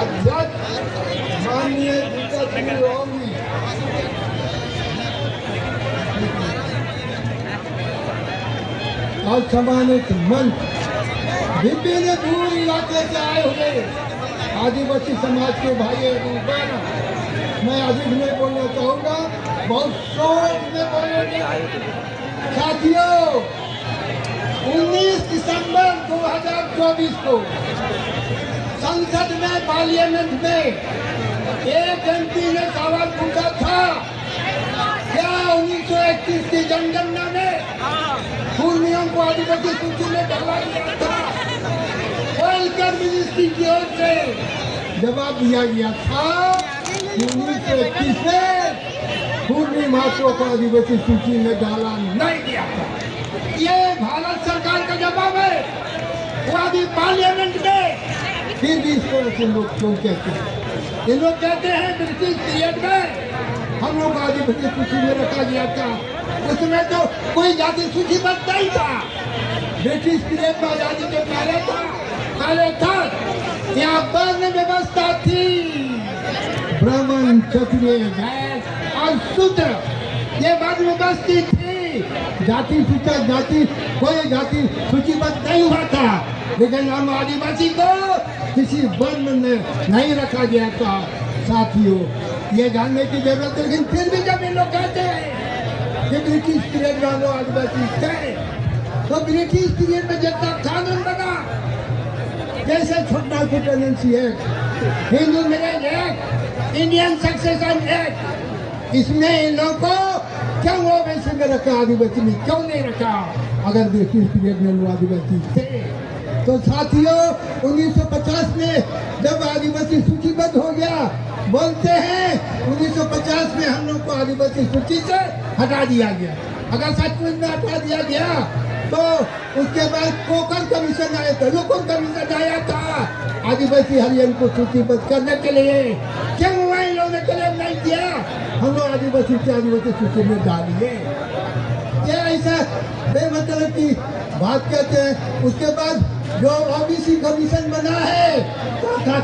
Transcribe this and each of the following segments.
अध्यक्ष माननीय और सम्मानित मंच विभिन्न दूर इलाके से आए हुए आदिवासी समाज के भाई बहनों, मैं अधिक नहीं बोलना चाहूँगा, बहुत शोर में बोलूँगा। साथियों, 19 दिसंबर 2024 को संसद में पार्लियामेंट में एक एमपी ने सवाल पूछा था, क्या 1931 की जनगणना में कुर्मियों को आदिवासी सूची में डाला गया था? वेलकम मिनिस्ट्री की ओर से जवाब दिया गया था कि 1931 में कुर्मी महत्व को आदिवासी सूची में डाला नहीं गया था। ये भारत सरकार का जवाब है। वो अभी पार्लियामेंट में फिर भी इस तरह से लोग क्यों कहते हैं? ये लोग कहते हैं ब्रिटिश पीरियड में हम लोग आदिवासी सूची में रखा गया था, उसमें तो कोई जाति सूचीबद्ध नहीं था। ब्रिटिश पीरियड में आजादी के पहले था यहाँ वर्ण व्यवस्था थी, ब्राह्मण, क्षत्रिय, वैश्य और शूद्र, ये वर्ण व्यवस्था थी। जाति सूचक जाति कोई जाति सूचीबद्ध नहीं हुआ था, लेकिन हम आदिवासी को किसी वर्ण में नहीं रखा गया था। साथियों, ये जानने की जरूरत है, लेकिन फिर भी जब ये लोग कहते हैं कि ब्रिटिश पीरियड में लोग आदिवासी थे, तो ब्रिटिश पीरियड में जितना कानून बना, जैसे छोटा dependency act, Hindu marriage act, Indian succession act, इसमें इन लोगों को क्यों ओबीसी में रखा, आदिवासी में क्यों नहीं रखा? अगर ब्रिटिश पीरियड में लोग आदिवासी थे तो साथियों 1950 में जब आदिवासी सूचीबद्ध हो गया, बोलते हैं 1950 में हम लोग को आदिवासी सूची से हटा दिया गया। अगर सचमुच में हटा दिया गया तो उसके बाद कोकर कमीशन आया था, लोकल कमीशन आया था आदिवासी हरियन को सूचीबद्ध करने के लिए। क्यों हुआ इन लोगों ने क्लेम नहीं किया? हम लोग आदिवासी से आदिवासी सूची में डालिए, क्या ऐसा बेमतलब की बात कहते हैं? उसके बाद जो ओबीसी कमीशन बना है,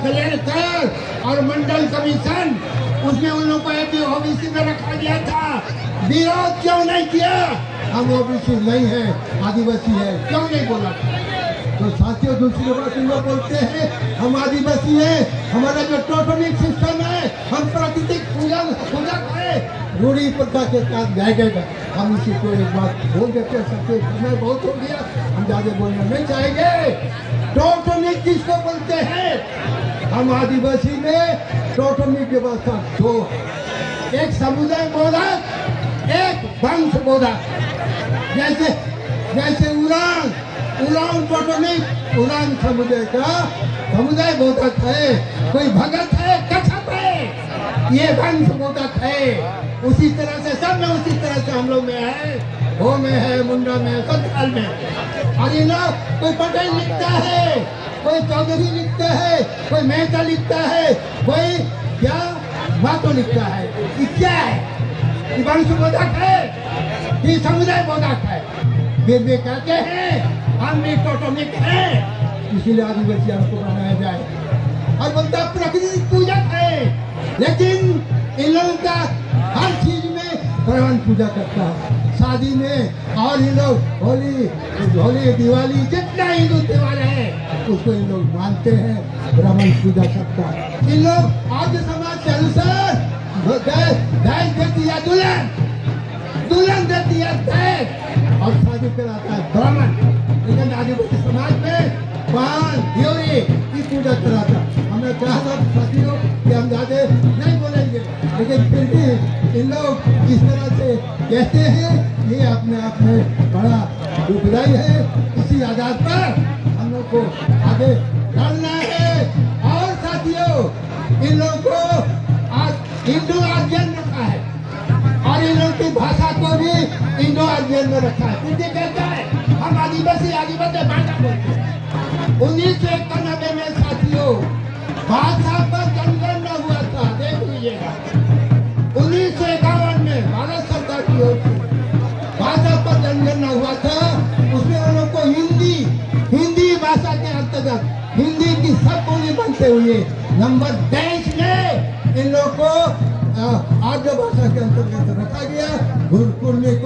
कलेक्टर और मंडल कमीशन, उसमें उन लोगों को ओबीसी में रखा गया था। विरोध क्यों नहीं किया? हम ओबीसी नहीं है, आदिवासी है, क्यों नहीं बोला? तो साथियों, दूसरी बात इन लोग बोलते हैं हम आदिवासी हैं, हमारा जो टोटमिक सिस्टम है, हम प्राकृतिक पूजा करें, रूढ़ी प्रथा के साथ जाएगा। हम इसी को एक बात बोल देते हैं, समय बहुत हो गया, हम ज्यादा बोलना नहीं चाहेंगे। टोटमिक किसको बोलते हैं? हम आदिवासी में टोटमिक व्यवस्था दो, एक समुदाय बोधक, एक वंश बोधक। जैसे उरांग टोटमिक, उरांग समुदाय बोधक है, कोई भगत है, कच्छप है, ये वंश बोधक है। उसी तरह से सब में उसी तरह से हम लोग में है, हो में है, मुंडा में है, संथाल में। और ये लोग कोई पटेल लिखता है, कोई चौधरी लिखता है, कोई मेहता लिखता है, कोई क्या बातों लिखता है। ये क्या है? ये वंश बोधक है, ये समुदाय बोधक है। फिर भी कहते हैं हम भी टोटमिक है, इसीलिए आदिवासी हमको बनाया जाए। और बोलता प्रकृति पूजक है, लेकिन इन लोगों का हर चीज में ब्राह्मण पूजा करता है। शादी में और ये लोग होली दिवाली जितना हिंदू त्योहार है उसको इन लोग मानते हैं, ब्राह्मण पूजा करता है। इन लोग आर्य समाज के अनुसार दहेज देती है दुल्हन देती है दहेज, और शादी कराता है ब्राह्मण। लेकिन आदिवासी समाज में पान ड्योरी की पूजा कराता। हमने कहा था साथियों कि हम ज्यादा नहीं बोलेंगे, लेकिन फिर भी इन लोग इस तरह से कहते हैं, ये अपने आप में बड़ा दुखदायी है। इसी आधार पर हम लोग को आगे बढ़ना है। और साथियों, इन लोगों को आज इंडो आर्यन रखा है, और इन लोगों की भाषा को भी इंडो आर्यन में रखा है। फिर कहता है हम आदिवासी भाषा बोलते हैं। 1991 में साथियों भाषा पर जनगणना हुआ था, देख लीजिएगा। 1951 में भारत सरकार की ओर से भाषा पर जनगणना हुआ था। उसमें उन लोगों को हिंदी भाषा के अंतर्गत हिंदी की सब मानते हुए नंबर 23 में इन लोगों को आर्य भाषा के अंतर्गत रखा गया। गुरुकुल में